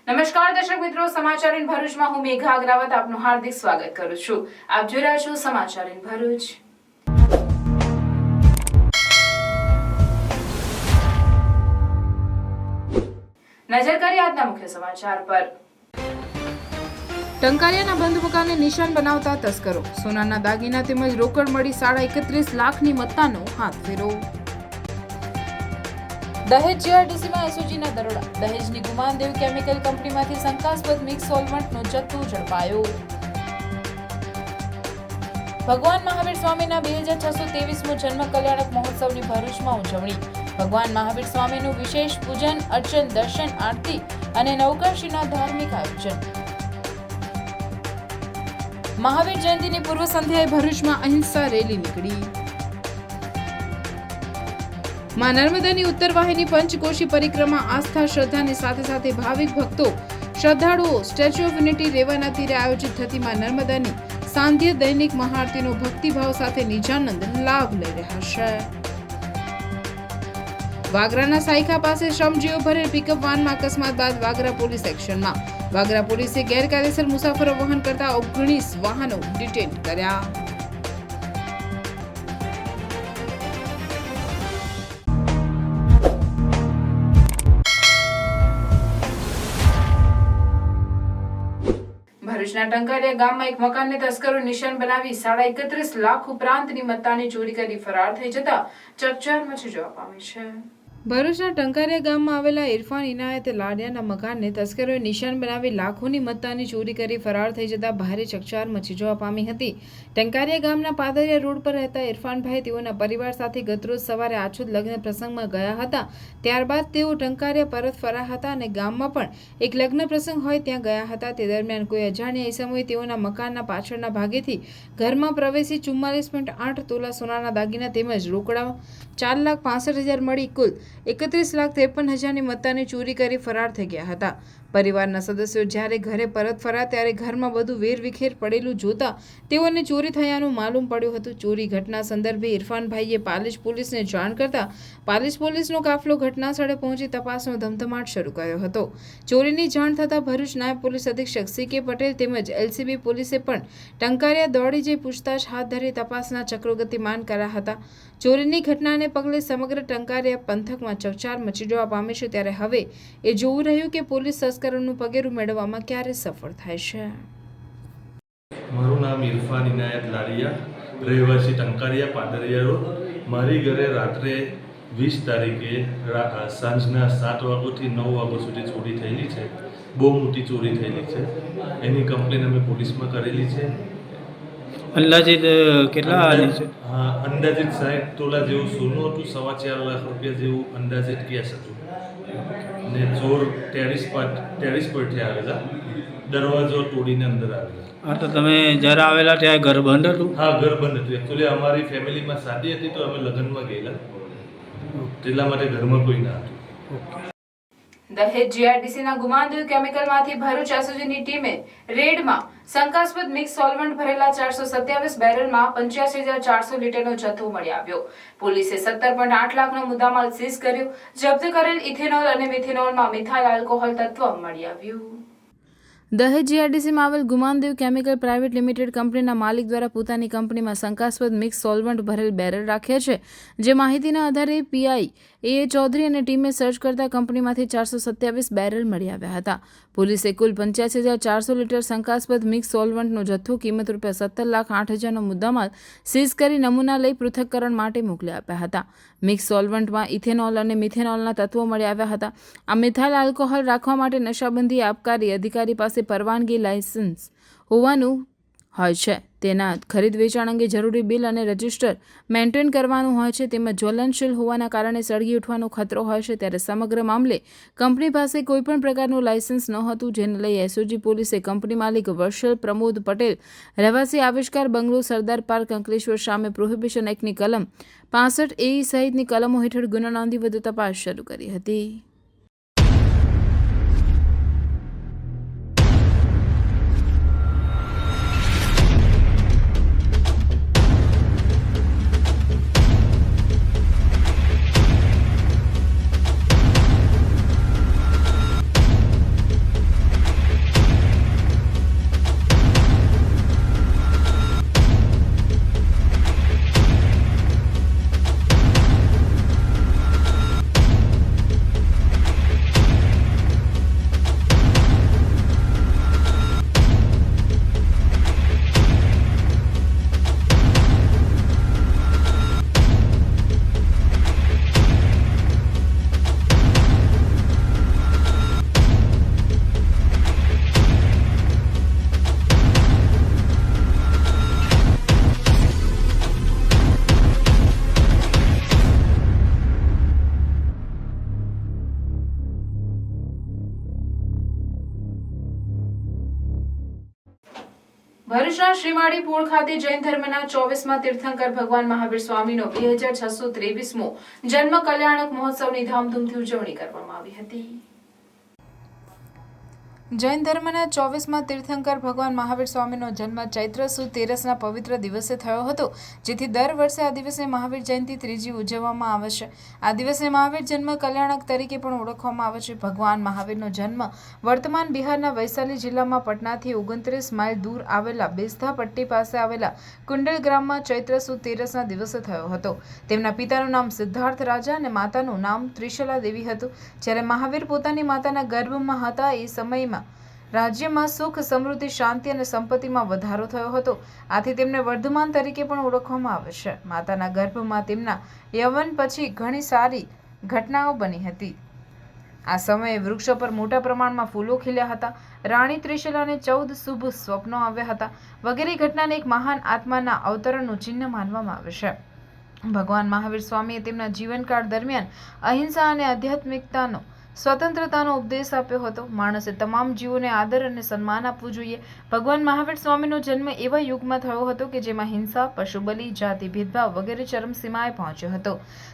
નમસ્કાર દર્શક મિત્રો, સમાચાર ઇન ભરૂચમાં હું મેઘા અગ્રવાલ આપનું હાર્દિક સ્વાગત કરું છું। આપ જોઈ રહ્યા છો સમાચાર ઇન ભરૂચ। નજર કરીએ આજના મુખ્ય સમાચાર પર। ટંકારિયાના બંધ મકાનને નિશાન બનાવતા તસ્કરો, સોનાના દાગીના તેમજ રોકડ મળી 31.5 લાખની મત્તાનો હાથફેરો। દહેજ જીઆરડીસીમાં એસઓજીના દરોડા, દહેજની ગુમાનદેવ કેમિકલ કંપનીમાંથી શંકાસ્પદ મિક્સ સોલ્વન્ટનો જથ્થો ઝડપાયો। ભગવાન મહાવીર સ્વામીના 2623મો જન્મ કલ્યાણક મહોત્સવની ભરૂચમાં ઉજવણી। ભગવાન મહાવીર સ્વામીનું વિશેષ પૂજન અર્ચન, દર્શન, આરતી અને નવકાશીના ધાર્મિક આયોજન। મહાવીર જયંતિની પૂર્વ સંધ્યાએ ભરૂચમાં અહિંસા રેલી નીકળી। માં નર્મદાની ઉત્તર વાહિની પંચકોશી પરિક્રમા આસ્થા શ્રદ્ધાની સાથે સાથે ભાવિક ભક્તો શ્રદ્ધાળુઓ સ્ટેચ્યુ ઓફ યુનિટી રેવાના તીરે આયોજિત થતી માં નર્મદાની સાંધ્ય દૈનિક મહાઆરતીનો ભક્તિભાવ સાથે નિજાનંદ લાભ લઈ રહ્યા છે। વાગરાના સાયખા પાસે શ્રમજીવો ભરેલ પિકઅપ વાનમાં અકસ્માત બાદ વાગરા પોલીસ એક્શનમાં। વાગરા પોલીસે ગેરકાયદેસર મુસાફરો વહન કરતા 19 વાહનો ડિટેન કર્યા। ભરૂચના ટંકારિયા ગામમાં એક મકાનને તસ્કરો નિશાન બનાવી 31.5 લાખ ઉપરાંતની મત્તાની ચોરી કરી ફરાર થઈ જતા ચકચાર મચી જવા પામી છે। ભરૂચના ટંકારિયા ગામમાં આવેલા ઇરફાન ઇનાયત લાડિયાના મકાનને તસ્કરોએ નિશાન બનાવી લાખોની મત્તાની ચોરી કરી ફરાર થઈ જતા ભારે ચકચાર મચી જવા પામી હતી। ટંકારિયા ગામના પાદરિયા રોડ પર રહેતા ઇરફાનભાઈ તેઓના પરિવાર સાથે ગતરોજ સવારે આછુદ લગ્ન પ્રસંગમાં ગયા હતા। ત્યારબાદ તેઓ ટંકારિયા પરત ફર્યા હતા અને ગામમાં પણ એક લગ્ન પ્રસંગ હોય ત્યાં ગયા હતા। તે દરમિયાન કોઈ અજાણ્યા ઇસમોએ તેઓના મકાનના પાછળના ભાગેથી ઘરમાં પ્રવેશી 44.8 તોલા સોનાના દાગીના તેમજ રોકડા 4,65,000 મળી કુલ 31,53,000ની મત્તાની ચોરી કરી ફરાર થઈ ગયા હતા। પરિવારના સદસ્યો જ્યારે ઘરે પરત ફર્યા ત્યારે ઘરમાં બધું વેરવિખેર પડેલું જોતા તેઓને ચોરી થયાનું માલુમ પડ્યું હતું। ચોરી ઘટના સંદર્ભે ઇરફાનભાઈએ પાલિશ પોલીસને જાણ કરતા પાલિશ પોલીસનો કાફલો ઘટના સ્થળે પહોંચી તપાસનો ધમધમાટ શરૂ કર્યો હતો। ચોરીની જાણ થતાં ભરૂચ નાયબ પોલીસ અધિક્ષક સી.કે. પટેલ તેમજ એલસીબી પોલીસે પણ ટંકારિયા દોડી જઈ પૂછતાછ હાથ ધરી તપાસના ચક્રો ગતિમાન કર્યા હતા। ચોરીની ઘટનાને પગલે સમગ્ર ટંકારિયા પંથકમાં ચકચાર મચી જવા પામી છે। ત્યારે હવે એ જોવું રહ્યું કે પોલીસ તસ્કરોનું પગેરું મેળવવામાં ક્યારે સફળ થાય છે। મારું નામ ઇરફાન ઇનાયત લાડિયા, રહેવાસી ટંકારિયા પાદરિયા રોડ। મારી ઘરે રાત્રે 20 તારીખે સાંજના 7 વાગ્યાથી 9 વાગ્યા સુધી ચોરી થયેલી છે। બહુ મોટી ચોરી થયેલી છે, એની કમ્પ્લેન અમે પોલીસમાં કરેલી છે। અંદાજિત કેટલા છે? હા, અંદાજિત 60 તોલા જેવું સોનું હતું, 4.25 લાખ રૂપિયા જેવું અંદાજિત કેશ હતું ને ચોર ટેરિસ પરથી આવેલા, દરવાજો તોડીને અંદર આવેલા। હા, તો તમે જ્યારે આવેલા ત્યાં ઘર બંધ હતું? હા, ઘર બંધ હતું। એકચ્યુઅલી અમારી ફેમિલીમાં શાદી હતી તો અમે લગ્નમાં ગયેલા, એટલા માટે ઘરમાં કોઈ ના હતું। દહેજ જીઆરડીસીના ગુમાનદેવ કેમિકલમાંથી ભરૂચ એસઓજીની ટીમે રેડમાં શંકાસ્પદ મિક્સ સોલ્વન્ટ ભરેલા 427 બેરલમાં 85,400 લીટરનો જથ્થો મળી આવ્યો। પોલીસે 17.8 લાખનો મુદ્દામાલ સીઝ કર્યો। જપ્ત કરેલ ઇથેનોલ અને મિથેનોલમાં મિથાઇલ આલ્કોહોલ તત્વ મળી આવ્યું। દહેજ જીઆરડીસીમાં આવેલ ગુમાનદેવ કેમિકલ પ્રાઇવેટ લિમિટેડ કંપનીના માલિક દ્વારા પોતાની કંપનીમાં શંકાસ્પદ મિક્સ સોલ્વન્ટ ભરેલ બેરલ રાખ્યા છે। જે માહિતીના આધારે પીઆઈ એ ચૌધરી અને ટીમે સર્ચ કરતા કંપનીમાંથી 427 બેરલ મળી આવ્યા હતા। પોલીસે કુલ 85,400 લીટર શંકાસ્પદ મિક્સ સોલ્વન્ટનો જથ્થો કિંમત ₹17,08,000નો મુદ્દામાલ સીઝ કરી નમૂના લઈ પૃથ્થકરણ માટે મોકલી આપ્યા હતા। મિક્સ સોલ્વન્ટમાં ઇથેનોલ અને મિથેનોલના તત્વો મળી આવ્યા હતા। આ મિથાઇલ આલ્કોહોલ રાખવા માટે નશાબંધી આબકારી અધિકારી પાસે પરવાનગી લાયસન્સ હોવાનું હોય છે। તેના ખરીદ વેચાણ અંગે જરૂરી બિલ અને રજિસ્ટર મેન્ટેન કરવાનું હોય છે, તેમજ જ્વલનશીલ હોવાના કારણે સળગી ઉઠવાનો ખતરો હોય છે। ત્યારે સમગ્ર મામલે કંપની પાસે કોઈપણ પ્રકારનું લાયસન્સ ન હતું, જેને લઈ એસઓજી પોલીસે કંપની માલિક વર્ષલ પ્રમોદ પટેલ, રહેવાસી આવિષ્કાર બંગલો, સરદાર પાર્ક, અંકલેશ્વર સામે પ્રોહિબિશન એક્ટની કલમ 65 એ સહિતની કલમો હેઠળ ગુનો નોંધી વધુ તપાસ શરૂ કરી હતી। ભરૂચના શ્રીમાળી પૂળ ખાતે જૈન ધર્મના 24મા તીર્થંકર ભગવાન મહાવીર સ્વામીનો 2623મો જન્મ કલ્યાણક મહોત્સવની ધામધૂમથી ઉજવણી કરવામાં આવી હતી. જૈન ધર્મના 24મા તીર્થંકર ભગવાન મહાવીર સ્વામીનો જન્મ ચૈત્ર સુદ 13ના પવિત્ર દિવસે થયો હતો, જેથી દર વર્ષે આ દિવસને મહાવીર જયંતિ ત્રીજી ઉજવવામાં આવે છે. આ દિવસને મહાવીર જન્મ કલ્યાણક તરીકે પણ ઓળખવામાં આવે છે. ભગવાન મહાવીરનો જન્મ વર્તમાન બિહારના વૈશાલી જિલ્લામાં પટનાથી 29 માઇલ દૂર આવેલા બેસ્તા પટ્ટી પાસે આવેલા કુંડલ ગામમાં ચૈત્ર સુદ 13ના દિવસે થયો હતો. તેમના પિતાનું નામ સિદ્ધાર્થ રાજા અને માતાનું નામ ત્રિશલા દેવી હતું. જ્યારે મહાવીર પોતાની માતાના ગર્ભમાં હતા એ સમયમાં રાજ્યમાં સુખ, સમૃદ્ધિ, શાંતિ અને સંપત્તિમાં વધારો થયો હતો. આથી તેમને વર્ધમાન તરીકે પણ ઓળખવામાં આવે છે. માતાના ગર્ભમાં તેમના યૌવન પછી ઘણી સારી ઘટનાઓ બની હતી. આ સમયે વૃક્ષો પર મોટા પ્રમાણમાં ફૂલો ખીલ્યા હતા. રાણી ત્રિશલાને 14 શુભ સ્વપ્નો આવ્યા હતા. વગેરે ઘટનાને એક મહાન આત્માના અવતરણનું ચિહ્ન માનવામાં આવે છે. ભગવાન મહાવીર સ્વામીએ તેમના જીવનકાળ દરમિયાન અહિંસા અને આધ્યાત્મિકતાનો સ્વતંત્રતાનો ઉપદેશ આપ્યો હતો. માણસે તમામ જીવોને આદર અને સન્માન આપવું જોઈએ. ભગવાન મહાવીર સ્વામીનો જન્મ એવા યુગમાં થયો હતો કે જેમાં હિંસા, પશુબલિ, જાતિ ભેદભાવ વગેરે ચરમસીમાએ પહોંચ્યો હતો.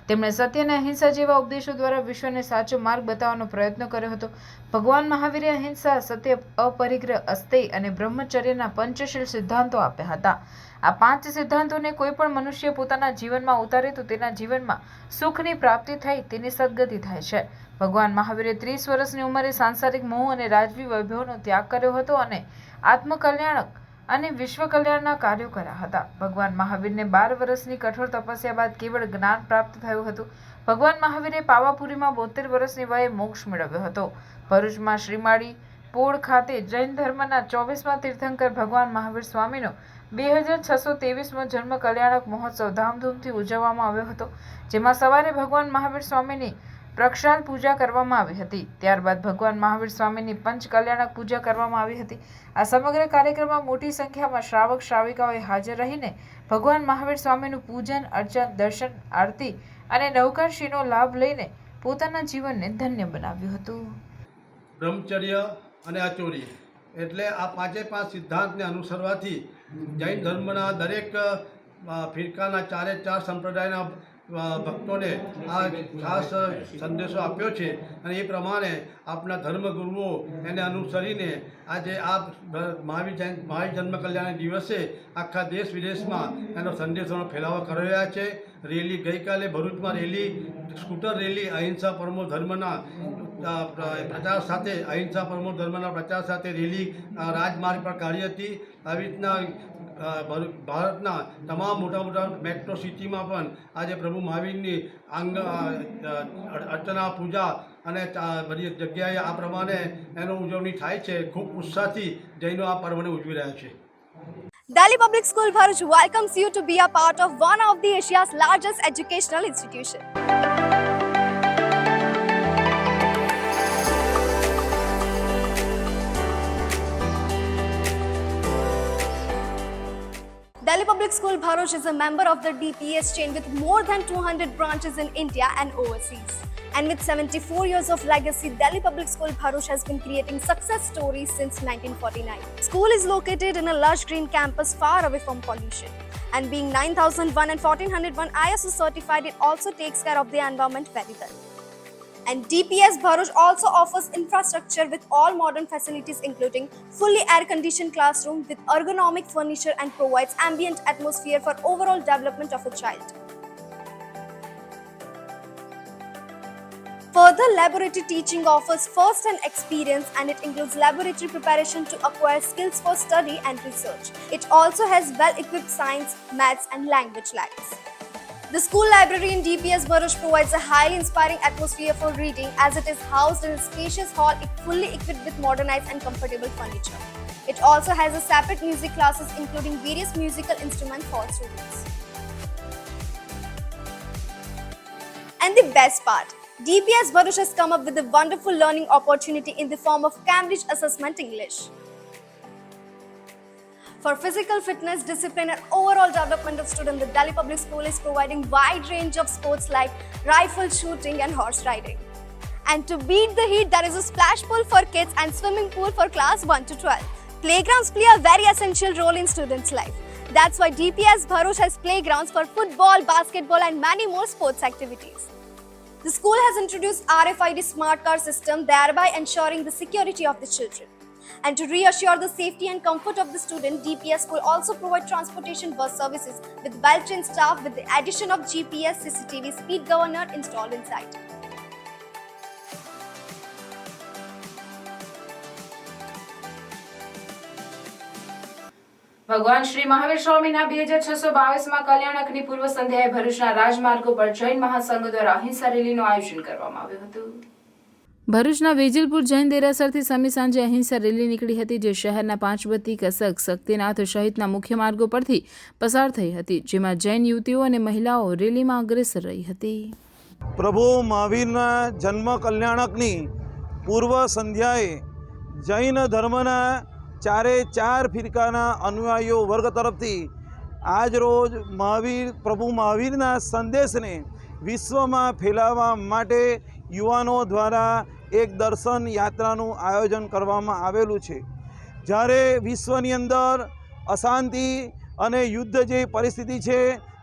તેમણે સત્ય અને અહિંસા જેવા ઉપદેશો દ્વારા વિશ્વને સાચો માર્ગ બતાવવાનો પ્રયત્ન કર્યો હતો. ભગવાન મહાવીરે અહિંસા, સત્ય, અપરિગ્રહ, અસ્તેય અને બ્રહ્મચર્યના પંચશીલ સિદ્ધાંતો આપ્યા હતા. આ 5 સિદ્ધાંતોને કોઈ પણ મનુષ્ય પોતાના જીવનમાં ઉતારે તો તેના જીવનમાં સુખની પ્રાપ્તિ થઈ તેની સદગતિ થાય છે. ભગવાન મહાવીરે 30 વર્ષની ઉંમરે સાંસારિક મોહ અને રાજવી વૈભવનો ત્યાગ કર્યો હતો અને આત્મકલ્યાણક અને વિશ્વ કલ્યાણના કાર્યો કર્યા હતા. ભગવાન મહાવીરને 12 વર્ષની કઠોર તપસ્યા બાદ કેવળ જ્ઞાન પ્રાપ્ત થયું હતું. ભગવાન મહાવીરે પાવાપુરીમાં 72 વર્ષની વયે મોક્ષ મેળવ્યો હતો. ભરૂચમાં શ્રીમાળી પૂળ ખાતે જૈન ધર્મના 24મા તીર્થંકર ભગવાન મહાવીર સ્વામીનો 2623મો જન્મ કલ્યાણક મહોત્સવ ધામધૂમથી ઉજવવામાં આવ્યો હતો, જેમાં સવારે ભગવાન મહાવીર સ્વામીની પ્રક્ષાલ પૂજા કરવામાં આવી હતી. ત્યારબાદ ભગવાન મહાવીર સ્વામીની પંચ કલ્યાણક પૂજા કરવામાં આવી હતી. આ સમગ્ર કાર્યક્રમમાં મોટી સંખ્યામાં શ્રાવક શ્રાવિકાઓએ હાજર રહીને ભગવાન મહાવીર સ્વામીનું પૂજન, અર્ચન, દર્શન, આરતી અને નવકારશીનો લાભ લઈને પોતાના જીવનને ધન્ય બનાવ્યું હતું. બ્રહ્મચર્ય અને અચોરી એટલે આ 5 સિદ્ધાંતને અનુસરવાથી જૈન ધર્મના દરેક ફિરકાના 4 સંપ્રદાયના ભક્તોને આ ખાસ સંદેશો આપ્યો છે અને એ પ્રમાણે આપણા ધર્મગુરુઓ એને અનુસરીને આજે આ મહાવીર જન્મ કલ્યાણ દિવસે આખા દેશ વિદેશમાં એનો સંદેશોનો ફેલાવો કરી રહ્યા છે. રેલી ગઈકાલે ભરૂચમાં રેલી, સ્કૂટર રેલી અહિંસા પરમો ધર્મના પ્રચાર સાથે અહિંસા પરમો ધર્મના પ્રચાર સાથે રેલી રાજમાર્ગ પર કાઢી હતી. આવી રીતના ભારતના તમામ મોટા મેટ્રો સિટીમાં પણ આજે પ્રભુ મહાવીરની અર્ચના, પૂજા અને બધી જગ્યાએ આ પ્રમાણે એનો ઉજવણી થાય છે. ખૂબ ઉત્સાહથી જૈનો આ પર્વને ઉજવી રહ્યા છે. Delhi Public School Bharuch welcomes you to be a part of one of the Asia's largest educational institution. Delhi Public School Bharuch is a member of the DPS chain with more than 200 branches in India and overseas. And with 74 years of legacy, Delhi Public School Bharuch has been creating success stories since 1949. School is located in a lush green campus far away from pollution. And being 9001 and 1401 ISO certified, it also takes care of the environment very well. And DPS Bharuch also offers infrastructure with all modern facilities including fully air-conditioned classroom with ergonomic furniture and provides ambient atmosphere for overall development of a child. Further, laboratory teaching offers first-hand experience and it includes laboratory preparation to acquire skills for study and research. It also has well-equipped science, maths and language labs. The school library in DPS Bharuch provides a highly inspiring atmosphere for reading as it is housed in a spacious hall fully equipped with modernized and comfortable furniture. It also has a separate music classes including various musical instruments for students. And the best part, DPS Bharuch has come up with a wonderful learning opportunity in the form of Cambridge Assessment English. For physical fitness, discipline and overall development of students, the Delhi Public School is providing wide range of sports like rifle shooting and horse riding. And to beat the heat, there is a splash pool for kids and swimming pool for class 1 to 12. playgrounds play a very essential role in students' life. That's why DPS Bharuch has playgrounds for football, basketball, and many more sports activities. The school has introduced RFID smart car system, thereby ensuring the security of the children. And to reassure the safety and comfort of the student, DPS school also provide transportation bus services with well-trained staff with the addition of GPS CCTV speed governor installed inside. ભગવાન શ્રી મહાવીર સ્વામીના 2622માં કલ્યાણકની પૂર્વ સંધ્યાએ ભરૂચના રાજમાર્ગો પર જૈન મહાસંઘ દ્વારા અહિંસા રેલીનું આયોજન કરવામાં આવ્યું હતું. ભરૂચના વેજલપુર જૈન દેરાસરથી સમી સાંજે અહિંસા રેલી નીકળી હતી, જે શહેરના પાંચબત્તી, કસક, શક્તિનાથ સહિતના મુખ્ય માર્ગો પરથી પસાર થઈ હતી, જેમાં જૈન યુવતીઓ અને મહિલાઓ રેલીમાં અગ્રેસર રહી હતી. પ્રભુ મહાવીરના જન્મ કલ્યાણકની પૂર્વ સંધ્યાએ જૈન ધર્મના ચારે ચાર ફિરકાના અનુયાયીઓ વર્ગ તરફથી આજ રોજ પ્રભુ મહાવીરના સંદેશને વિશ્વમાં ફેલાવવા માટે યુવાનો દ્વારા એક દર્શન યાત્રાનું આયોજન કરવામાં આવેલું છે. જ્યારે વિશ્વની અંદર અશાંતિ અને યુદ્ધ જેવી પરિસ્થિતિ છે,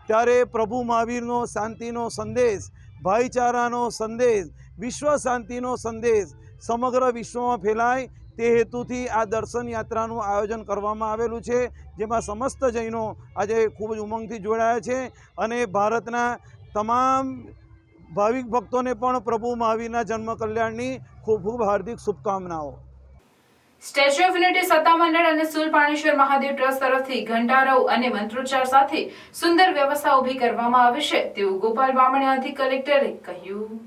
ત્યારે પ્રભુ મહાવીરનો શાંતિનો સંદેશ, ભાઈચારાનો સંદેશ, વિશ્વ શાંતિનો સંદેશ સમગ્ર વિશ્વમાં ફેલાય તે હેતુથી આ દર્શન યાત્રાનું આયોજન કરવામાં આવેલું છે, જેમાં સમસ્ત જૈનો આજે ખૂબ જ ઉમંગથી જોડાયા છે અને ભારતના તમામ ભાવિક ભક્તોને પણ પ્રભુ મહાવીરના જન્મ કલ્યાણની ખૂબ ખૂબ હાર્દિક શુભકામનાઓ. સ્ટેચ્યુ ઓફ યુનિટી સત્તામંડળ અને સુલપાણેશ્વર મહાદેવ ટ્રસ્ટ તરફથી ઘંટારવ અને મંત્રોચ્ચાર સાથે સુંદર વ્યવસ્થા ઊભી કરવામાં આવી છે, તેવું ગોપાલ બામણીયા અધિક કલેક્ટરે કહ્યું.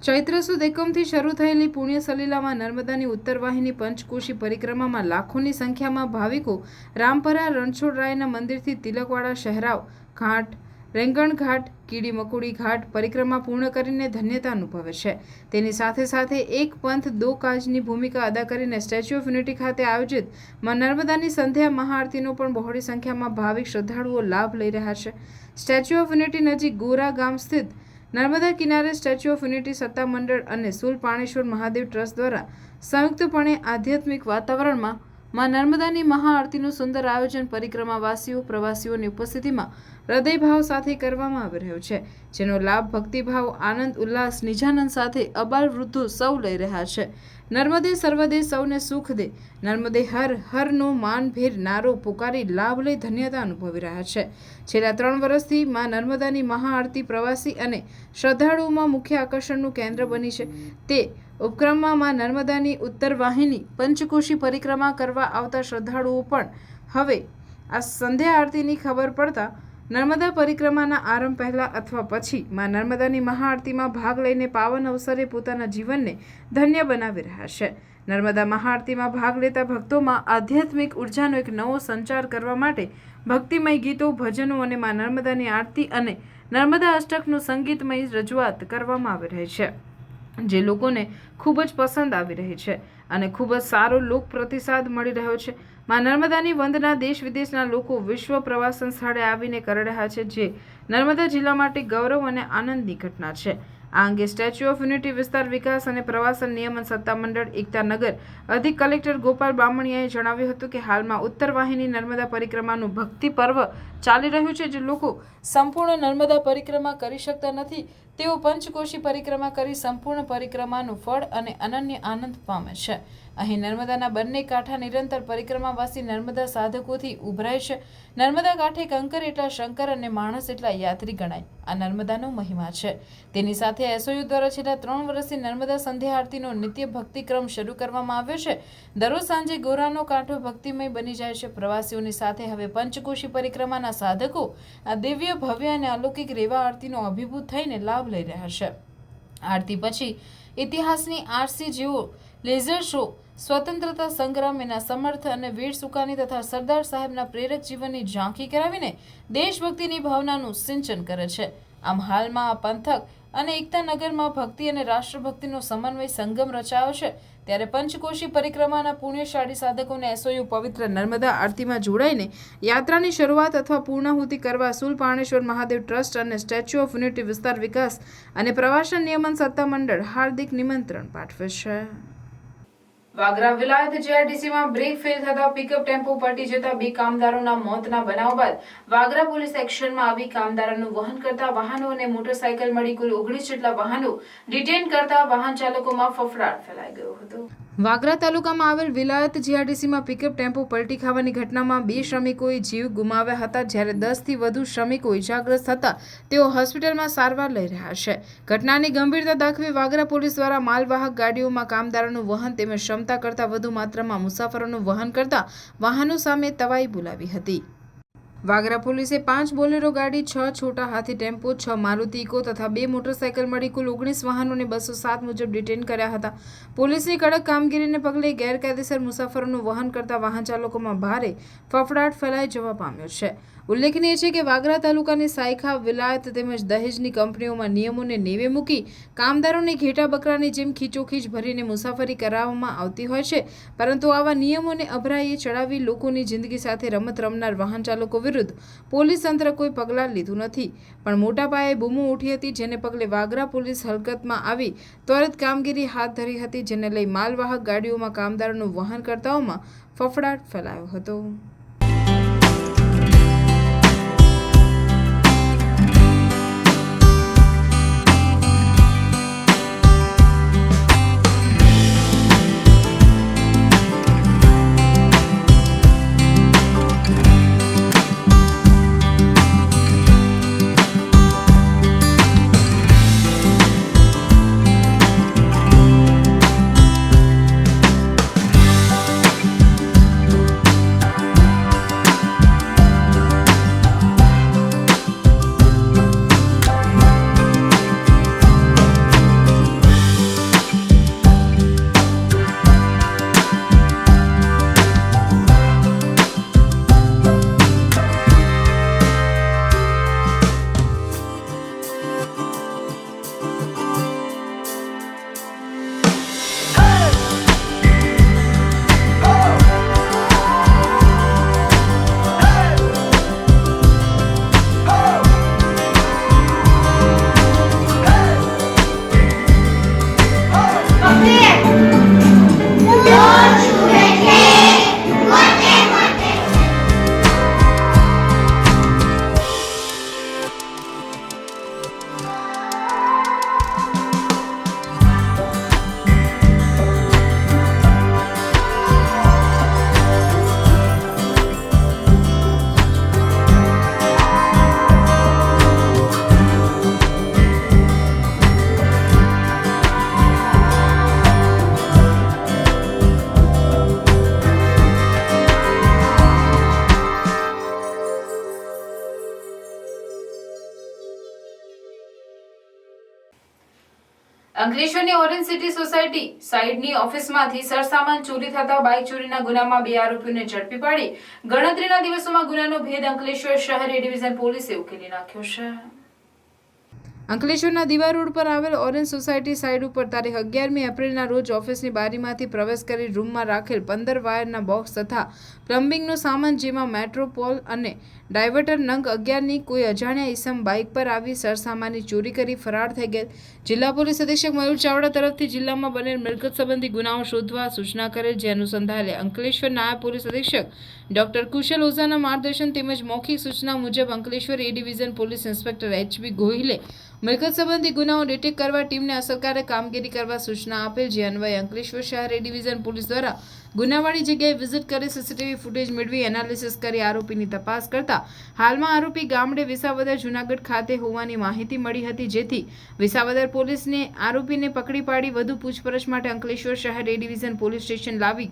ચૈત્ર સુદ એકમથી શરૂ થયેલી પુણ્ય સલીલામાં નર્મદાની ઉત્તર વાહિની પંચકોશી પરિક્રમામાં લાખોની સંખ્યામાં ભાવિકો રામપરા રણછોડરાયના મંદિરથી તિલકવાડા શહેરાવ ઘાટ, રેંગણ ઘાટ, કીડી મકોડી ઘાટ પરિક્રમા પૂર્ણ કરીને ધન્યતા અનુભવે છે. તેની સાથે સાથે એક પંથ દો કાજની ભૂમિકા અદા કરીને સ્ટેચ્યુ ઓફ યુનિટી ખાતે આયોજિત માં નર્મદાની સંધ્યા મહાઆરતીનો પણ બહોળી સંખ્યામાં ભાવિક શ્રદ્ધાળુઓ લાભ લઈ રહ્યા છે. સ્ટેચ્યુ ઓફ યુનિટી નજીક ગોરા ગામ સ્થિત નર્મદા કિનારે સ્ટેચ્યુ ઓફ યુનિટી સત્તામંડળ અને સુલપાણેશ્વર મહાદેવ ટ્રસ્ટ દ્વારા સંયુક્તપણે આધ્યાત્મિક વાતાવરણમાં માં નર્મદાની મહાઆરતીનું સુંદર આયોજન પરિક્રમાવાસીઓ, પ્રવાસીઓની ઉપસ્થિતિમાં હૃદયભાવ સાથે કરવામાં આવી રહ્યો છે, જેનો લાભ ભક્તિભાવ, આનંદ, ઉલ્લાસ, નિજાનંદ સાથે અબાલ વૃદ્ધો સૌ લઈ રહ્યા છે. નર્મદે સર્વદે સૌને સુખ દે, નર્મદે હર હરનો માનભેર નારો પુકારી લાભ લઈ ધન્યતા અનુભવી રહ્યા છે. છેલ્લા 3 વર્ષથી માં નર્મદાની મહાઆરતી પ્રવાસી અને શ્રદ્ધાળુઓમાં મુખ્ય આકર્ષણનું કેન્દ્ર બની છે. તે ઉપક્રમમાં માં નર્મદાની ઉત્તર વાહિની પંચકોશી પરિક્રમા કરવા આવતા શ્રદ્ધાળુઓ પણ હવે આ સંધ્યા આરતીની ખબર પડતા નર્મદા પરિક્રમાના આરંભ પહેલા અથવા પછી માં નર્મદાની મહાઆરતીમાં ભાગ લઈને પાવન અવસરે પોતાના જીવનને ધન્ય બનાવી રહ્યા છે. નર્મદા મહાઆરતીમાં ભાગ લેતા ભક્તોમાં આધ્યાત્મિક ઉર્જાનો એક નવો સંચાર કરવા માટે ભક્તિમય ગીતો, ભજનો અને માં નર્મદાની આરતી અને નર્મદા અષ્ટકનું સંગીતમય રજૂઆત કરવામાં આવી રહી છે, જે લોકોને ખૂબ જ પસંદ આવી રહી છે અને ખૂબ જ સારો લોક પ્રતિસાદ મળી રહ્યો છે. માં નર્મદાની વંદના દેશ વિદેશના લોકો વિશ્વ પ્રવાસન સ્થળે આવીને કરી રહ્યા છે, જે નર્મદા જિલ્લા માટે ગૌરવ અને આનંદની ઘટના છે. આ અંગે સ્ટેચ્યુ ઓફ યુનિટી વિસ્તાર વિકાસ અને પ્રવાસન નિયમન સત્તામંડળ એકતાનગર અધિક કલેક્ટર ગોપાલ બામણીયાએ જણાવ્યું હતું કે હાલમાં ઉત્તર વાહિની નર્મદા પરિક્રમાનું ભક્તિ પર્વ ચાલી રહ્યું છે. જે લોકો સંપૂર્ણ નર્મદા પરિક્રમા કરી શકતા નથી, તેઓ પંચકોશી પરિક્રમા કરી સંપૂર્ણ પરિક્રમાનું ફળ અને અનન્ય આનંદ પામે છે. અહીં નર્મદાના બંને કાંઠા નિરંતર પરિક્રમાવાસી નર્મદા સાધકોથી ઉભરાય છે. નર્મદા કાંઠે કંકર એટલા શંકર અને માણસ એટલા યાત્રી ગણાય. આ નર્મદાનો મહિમા છે. તેની સાથે એસઓયુ દ્વારા છેલ્લા 3 વર્ષથી નર્મદા સંધ્યા આરતીનો નિત્ય ભક્તિક્રમ શરૂ કરવામાં આવ્યો છે. દરરોજ સાંજે ગોરાનો કાંઠો ભક્તિમય બની જાય છે. પ્રવાસીઓની સાથે હવે પંચકોશી પરિક્રમાના સાધકો આ દિવ્ય, ભવ્ય અને અલૌકિક રેવા આરતીનો અભિભૂત થઈને લાભ લઈ રહ્યા છે. આરતી પછી ઇતિહાસની આરસી જેવો લેઝર શો સ્વતંત્રતા સંગ્રામ, એના સમર્થ અને વીર સુકાની તથા સરદાર સાહેબના પ્રેરક જીવનની ઝાંખી કરાવીને દેશભક્તિની ભાવનાનું સિંચન કરે છે. આમ હાલમાં આ પંથક અને એકતાનગરમાં ભક્તિ અને રાષ્ટ્રભક્તિનો સમન્વય સંગમ રચાયો છે. ત્યારે પંચકોશી પરિક્રમાના પુણ્યશાળી સાધકોને એસઓયુ પવિત્ર નર્મદા આરતીમાં જોડાઈને યાત્રાની શરૂઆત અથવા પૂર્ણાહુતિ કરવા સુલપાણેશ્વર મહાદેવ ટ્રસ્ટ અને સ્ટેચ્યુ ઓફ યુનિટી વિસ્તાર વિકાસ અને પ્રવાસન નિયમન સત્તામંડળ હાર્દિક નિમંત્રણ પાઠવે છે. વાગરા વિલાયત જીઆઈડીસીમાં બ્રેક ફેલ થતા પિકઅપ ટેમ્પો પલટી જતા 2 કામદારોના મોતના બનાવ બાદ વાગરા પોલીસ એક્શનમાં આવી કામદારોનું વહન કરતા વાહનો અને મોટરસાયકલ મળી કુલ 19 જેટલા વાહનો ડિટેન કરતા વાહન ચાલકોમાં ફફડાટ ફેલાઈ ગયો હતો. વાગરા તાલુકામાં આવેલ વિલાયત જીઆઈડીસીમાં પિકઅપ ટેમ્પો પલટી ખાવાની ઘટનામાં 2 શ્રમિકોએ જીવ ગુમાવ્યા હતા, જ્યારે 10 થી વધુ શ્રમિકો ઇજાગ્રસ્ત થતા તેઓ હોસ્પિટલમાં સારવાર લઈ રહ્યા છે. ઘટનાની ગંભીરતા દાખવી વાગરા પોલીસ દ્વારા માલવાહક ગાડીઓમાં કામદારોનું વહન તેમજ ક્ષમતા કરતાં વધુ માત્રામાં મુસાફરોનું વહન કરતા વાહનો સામે તવાઈ બોલાવી હતી. વાગરા પોલીસે 5 બોલેરો ગાડી, 6 છોટા હાથી ટેમ્પો, 6 મારુતિ ઇકો તથા 2 મોટરસાયકલ મળી કુલ 19 વાહનોને 207 મુજબ ડિટેન કર્યા હતા. પોલીસની કડક કામગીરીને પગલે ગેરકાયદેસર મુસાફરોનું વહન કરતા વાહન ચાલકોમાં ભારે ફફડાટ ફેલાઈ જવા પામ્યો છે. ઉલ્લેખનીય છે કે વાગરા તાલુકાની સાયખા, વિલાયત તેમજ દહેજની કંપનીઓમાં નિયમોને નેવે મૂકી કામદારોને ઘેટા બકરાની જેમ ખીચોખીચ ભરીને મુસાફરી કરાવવામાં આવતી હોય છે, પરંતુ આવા નિયમોને અભરાઈએ ચડાવી લોકોની જિંદગી સાથે રમત રમનાર વાહન ચાલકો વિરુદ્ધ પોલીસ તંત્ર કોઈ પગલાં લીધું નથી, પણ મોટા પાયે બૂમો ઉઠી હતી, જેને પગલે વાગરા પોલીસ હરકતમાં આવી ત્વરિત કામગીરી હાથ ધરી હતી, જેને લઈ માલવાહક ગાડીઓમાં કામદારોનું વહન કરતાઓમાં ફફડાટ ફેલાયો હતો. અંકલેશ્વરની ઓરેન્જ સિટી સોસાયટી સાઇડની ઓફિસમાંથી સરસામાન ચોરી થતા બાઇક ચોરીના ગુનામાં 2 આરોપીઓને ઝડપી પાડી ગણતરીના દિવસોમાં ગુનાનો ભેદ અંકલેશ્વર શહેર એ ડિવિઝન પોલીસે ઉકેલી નાખ્યો છે. અંકલેશ્વરના દીવા રોડ પર આવેલ ઓરેન્જ સોસાયટી સાઇડ ઉપર તારીખ 11મી એપ્રિલના રોજ ઓફિસની બારીમાંથી પ્રવેશ કરી રૂમમાં રાખેલ 15 વાયરના બોક્સ તથા પ્લમ્બિંગનો સામાન, જેમાં મેટ્રોપોલ અને ડાયવર્ટર નંગ 11ની કોઈ અજાણ્યા ઈસમ બાઇક પર આવી સરસામાનની ચોરી કરી ફરાર થઈ ગયેલ. જિલ્લા પોલીસ અધિક્ષક મયુર ચાવડા તરફથી જિલ્લામાં બનેલ મિલકત સંબંધી ગુનાઓ શોધવા સૂચના કરેલ, જે અનુસંધાને અંકલેશ્વર નાયબ પોલીસ અધિક્ષક ડોક્ટર કુશલ ઓઝાના માર્ગદર્શન તેમજ મૌખિક સૂચના મુજબ અંકલેશ્વર એ ડિવિઝન પોલીસ ઇન્સ્પેક્ટર HB ગોહિલે મિલકત સંબંધી ગુનાઓ ડિટેક્ટ કરવા ટીમને અસરકારક કામગીરી કરવા સૂચના આપેલ, જે અન્વયે અંકલેશ્વર શહેર એ ડિવિઝન પોલીસ દ્વારા ગુનાવાળી જગ્યાએ વિઝિટ કરી સીસીટીવી ફૂટેજ મેળવી એનાલિસિસ કરી આરોપીની તપાસ કરતા હાલમાં આરોપી ગામડે વિસાવદર જૂનાગઢ ખાતે હોવાની માહિતી મળી હતી, જેથી વિસાવદર પોલીસને આરોપીને પકડી પાડી વધુ પૂછપરછ માટે અંકલેશ્વર શહેર એ ડિવિઝન પોલીસ સ્ટેશન લાવી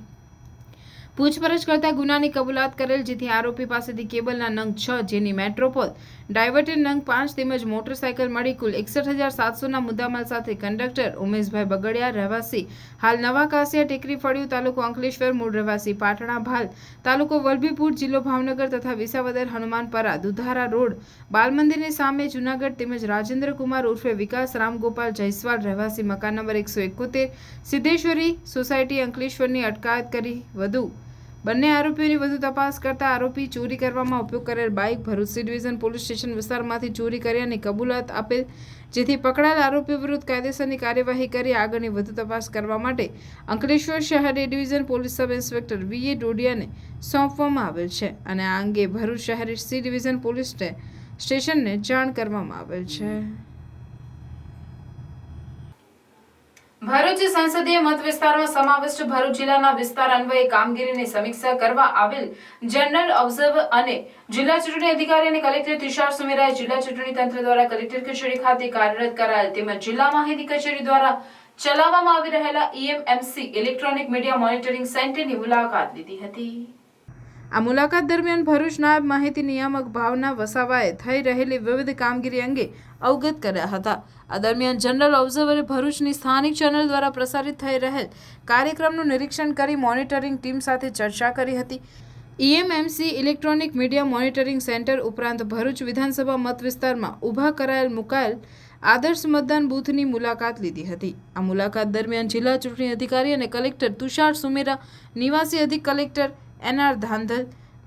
પૂછપરછ કરતા ગુનાની કબૂલાત કરેલ, જેથી આરોપી પાસેથી કેબલના નંગ 6, જેની મેટ્રોપોલ, ડાયવર્ટર નંગ 5 તેમજ મોટરસાયકલ મળી કુલ 61,700ના મુદ્દામાલ સાથે કંડક્ટર ઉમેશભાઈ બગડિયા, રહેવાસી હાલ નવા કાસિયા, ટેકરી ફળિયું, તાલુકો અંકલેશ્વર, મૂળ રહેવાસી પાટણા ભાલ, તાલુકો વલભીપુર, જિલ્લો ભાવનગર તથા વિસાવદર હનુમાનપરા દુધારા રોડ બાલ મંદિરની સામે જૂનાગઢ તેમજ રાજેન્દ્ર કુમાર ઉર્ફે વિકાસ રામગોપાલ જયસ્વાલ, રહેવાસી મકાન નંબર 171 સિદ્ધેશ્વરી સોસાયટી અંકલેશ્વરની અટકાયત કરી વધુ બંને આરોપીઓની વધુ તપાસ કરતા આરોપી ચોરી કરવામાં ઉપયોગ કરેલ bike Bharuch C division police station વિસ્તારમાંથી ચોરી કર્યાની કબૂલાત આપેલ, જેથી પકડાયેલ આરોપીઓ વિરુદ્ધ કાયદેસરની કાર્યવાહી કરી આગળની વધુ તપાસ કરવા માટે અંકલેશ્વર શહેર A division police sub inspector V A. ડોડિયાને સોંપવામાં આવેલ છે અને આ અંગે ભરૂચ શહેર સી ડિવિઝન પોલીસ સ્ટેશનને જાણ કરવામાં આવેલ છે. ભરૂચ સંસદીય મત વિસ્તારમાં સમાવિષ્ટ ભરૂચ જિલ્લાના વિસ્તાર અન્વયે કામગીરીની સમીક્ષા કરવા આવેલ જનરલ ઓબ્ઝર્વર અને જિલ્લા ચૂંટણી અધિકારી અને કલેક્ટર તુષાર સુમેરાએ જિલ્લા ચૂંટણી તંત્ર દ્વારા કલેક્ટર કચેરી ખાતે કાર્યરત કરાયેલ તેમજ જિલ્લા માહિતી કચેરી દ્વારા ચલાવવામાં આવી રહેલા EMMC ઇલેક્ટ્રોનિક મીડિયા મોનિટરિંગ સેન્ટરની મુલાકાત લીધી હતી. આ મુલાકાત દરમિયાન ભરૂચ નાયબ માહિતી નિયામક ભાવના વસાવાએ થઈ રહેલી વિવિધ કામગીરી અંગે અવગત કર્યા હતા. આ દરમિયાન જનરલ ઓબ્ઝર્વરે ભરૂચની સ્થાનિક ચેનલ દ્વારા પ્રસારિત થઈ રહેલ કાર્યક્રમનું નિરીક્ષણ કરી મોનિટરિંગ ટીમ સાથે ચર્ચા કરી હતી. EMMC electronic media monitoring centre ઉપરાંત ભરૂચ વિધાનસભા મત વિસ્તારમાં ઊભા કરાયેલ મુકાયેલ આદર્શ મતદાન બૂથની મુલાકાત લીધી હતી. આ મુલાકાત દરમિયાન જિલ્લા ચૂંટણી અધિકારી અને કલેક્ટર તુષાર સુમેરા, નિવાસી અધિક કલેક્ટર NR ધાંધલ,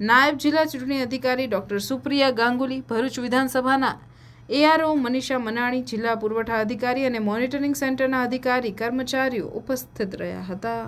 નાયબ જિલ્લા ચૂંટણી અધિકારી ડોક્ટર સુપ્રિયા ગાંગુલી, ભરૂચ વિધાનસભાના ARO મનીષા મનાણી, જિલ્લા પુરવઠા અધિકારી અને મોનિટરિંગ સેન્ટરના અધિકારી કર્મચારીઓ ઉપસ્થિત રહ્યા હતા.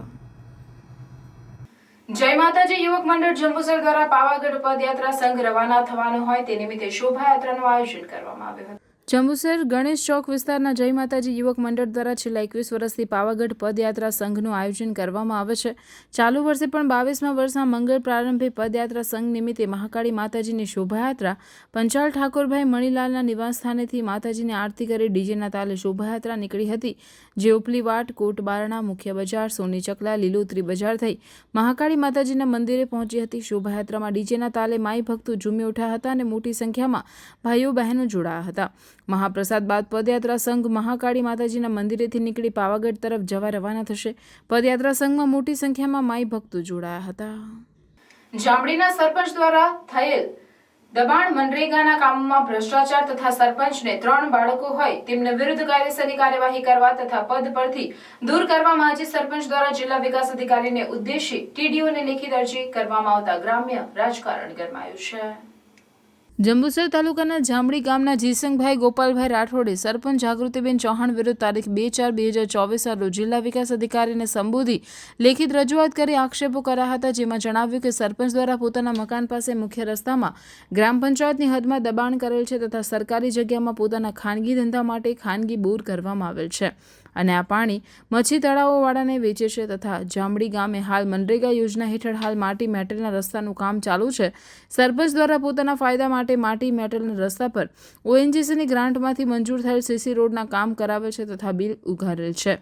જય માતાજી યુવક મંડળ જંબુસર દ્વારા પાવાગઢ પદયાત્રા સંઘ રવાના થવાનો હોય તે નિમિત્તે શોભાયાત્રાનું આયોજન કરવામાં આવ્યું હતું. જંબુસર ગણેશ ચોક વિસ્તારના જય માતાજી યુવક મંડળ દ્વારા છેલ્લા 21 વર્ષથી પાવાગઢ પદયાત્રા સંઘનું આયોજન કરવામાં આવે છે. ચાલુ વર્ષે પણ 22મા વર્ષના મંગળ પ્રારંભે પદયાત્રા સંઘ નિમિત્તે મહાકાળી માતાજીની શોભાયાત્રા પંચાલ ઠાકોરભાઈ મણીલાલના નિવાસ સ્થાનેથી માતાજીની આરતી કરી ડીજેના તાલે શોભાયાત્રા નીકળી હતી, જે ઉપલીવાટ, કોટ બારણા, મુખ્ય બજાર, સોની ચકલા, લીલોતરી બજાર થઈ મહાકાળી માતાજીના મંદિરે પહોંચી હતી. શોભાયાત્રામાં ડીજેના તાલે માઈ ભક્તો ઝૂમી ઉઠ્યા હતા અને મોટી સંખ્યામાં ભાઈઓ બહેનો જોડાયા હતા. મહાપ્રસાદ બાદ પદયાત્રા સંઘ મહાકાળી માતાજીના મંદિરેથી નીકળી પાવાગઢ તરફ જવા રવાના થશે. પદયાત્રા સંઘમાં મોટી સંખ્યામાં માઈ ભક્તો જોડાયા હતા. જામડીના સરપંચ દ્વારા થયેલ દબાણ, મનરેગાના કામોમાં ભ્રષ્ટાચાર તથા સરપંચને 3 બાળકો હોય તેમને વિરુદ્ધ કાયદેસરની કાર્યવાહી કરવા તથા પદ પરથી દૂર કરવા માજી સરપંચ દ્વારા જિલ્લા વિકાસ અધિકારીને ઉદ્દેશી TDOને લેખિત અરજી કરવામાં આવતા ગ્રામ્ય રાજકારણ ગરમાયું છે. જંબુસર તાલુકાના જામડી ગામના જીસંગભાઈ ગોપાલભાઈ રાઠોડે સરપંચ જાગૃતિબેન ચૌહાણ વિરુદ્ધ તારીખ 2/4/2024 રોજ જિલ્લા વિકાસ અધિકારીને સંબોધી લેખિત રજૂઆત કરી આક્ષેપો કર્યા હતા, જેમાં જણાવ્યું કે સરપંચ દ્વારા પોતાના મકાન પાસે મુખ્ય રસ્તામાં ગ્રામ પંચાયતની હદમાં દબાણ કરેલ છે તથા સરકારી જગ્યામાં પોતાના ખાનગી ધંધા માટે ખાનગી બોર કરવામાં આવેલ છે અને આ પાણી મચ્છી તળાવોવાળાને વેચે છે તથા જામડી ગામે હાલ મનરેગા યોજના હેઠળ હાલ માટી મેટલના રસ્તાનું કામ ચાલુ છે. સરપંચ દ્વારા પોતાના ફાયદા માટે માટી મેટલના રસ્તા પર ONGCની ગ્રાન્ટમાંથી મંજૂર થયેલ CC રોડના કામ કરાવે છે તથા બિલ ઉઘારેલ છે.